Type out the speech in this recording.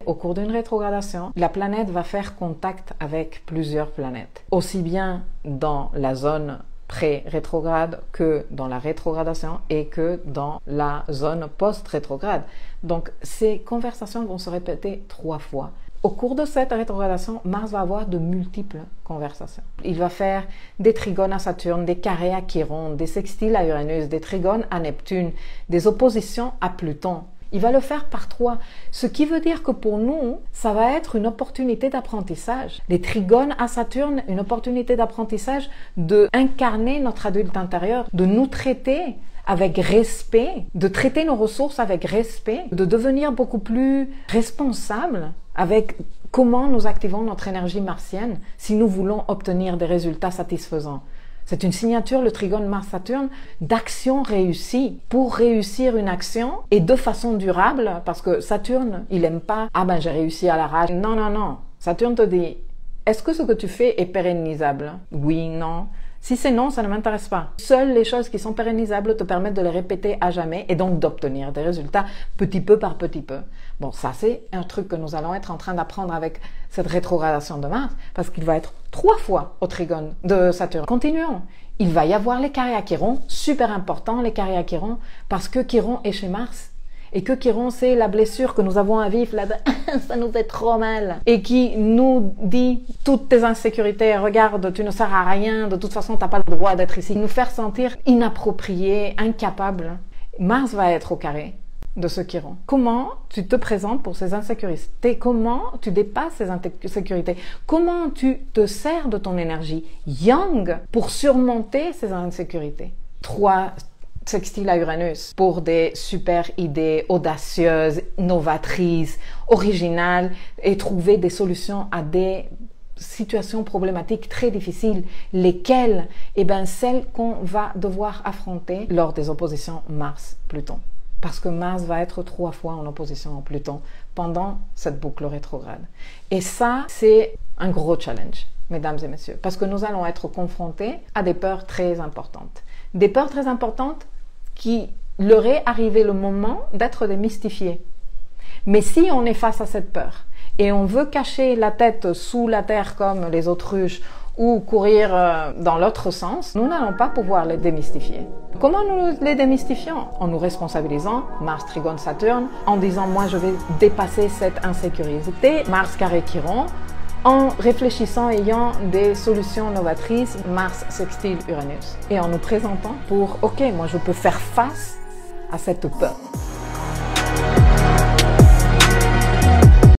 Au cours d'une rétrogradation, la planète va faire contact avec plusieurs planètes, aussi bien dans la zone pré-rétrograde que dans la rétrogradation et que dans la zone post-rétrograde. Donc, ces conversations vont se répéter 3 fois. Au cours de cette rétrogradation, Mars va avoir de multiples conversations. Il va faire des trigones à Saturne, des carrés à Chiron, des sextiles à Uranus, des trigones à Neptune, des oppositions à Pluton. Il va le faire par 3, ce qui veut dire que pour nous, ça va être une opportunité d'apprentissage. Les trigones à Saturne, une opportunité d'apprentissage de incarner notre adulte intérieur, de nous traiter avec respect, de traiter nos ressources avec respect, de devenir beaucoup plus responsables avec comment nous activons notre énergie martienne si nous voulons obtenir des résultats satisfaisants. C'est une signature, le trigone Mars-Saturne, d'action réussie. Pour réussir une action et de façon durable, parce que Saturne, il n'aime pas « Ah ben j'ai réussi à l'arrache ». Non, non, non. Saturne te dit « Est-ce que ce que tu fais est pérennisable ?» Oui, non. Si c'est non, ça ne m'intéresse pas. Seules les choses qui sont pérennisables te permettent de les répéter à jamais et donc d'obtenir des résultats petit peu par petit peu. Bon, ça c'est un truc que nous allons être en train d'apprendre avec cette rétrogradation de Mars parce qu'il va être 3 fois au trigone de Saturne. Continuons. Il va y avoir les carrés à Chiron, super important les carrés à Chiron parce que Chiron est chez Mars. Et que Chiron, c'est la blessure que nous avons à vivre là, ça nous fait trop mal. Et qui nous dit toutes tes insécurités, regarde, tu ne sers à rien, de toute façon, tu n'as pas le droit d'être ici. Nous faire sentir inappropriés, incapables. Mars va être au carré de ce Chiron. Comment tu te présentes pour ces insécurités? Comment tu dépasses ces insécurités? Comment tu te sers de ton énergie Yang pour surmonter ces insécurités? 3 sextile à Uranus pour des super idées audacieuses, novatrices, originales et trouver des solutions à des situations problématiques très difficiles. Lesquelles? Eh bien, celles qu'on va devoir affronter lors des oppositions Mars-Pluton. Parce que Mars va être 3 fois en opposition à Pluton pendant cette boucle rétrograde. Et ça, c'est un gros challenge, mesdames et messieurs, parce que nous allons être confrontés à des peurs très importantes. Des peurs très importantes qui leur est arrivé le moment d'être démystifiées. Mais si on est face à cette peur et on veut cacher la tête sous la terre comme les autruches ou courir dans l'autre sens, nous n'allons pas pouvoir les démystifier. Comment nous les démystifions? En nous responsabilisant, Mars trigone Saturne, en disant moi je vais dépasser cette insécurité, Mars carré Chiron, en réfléchissant, ayant des solutions novatrices, Mars sextile Uranus. Et en nous présentant pour, ok, moi je peux faire face à cette peur.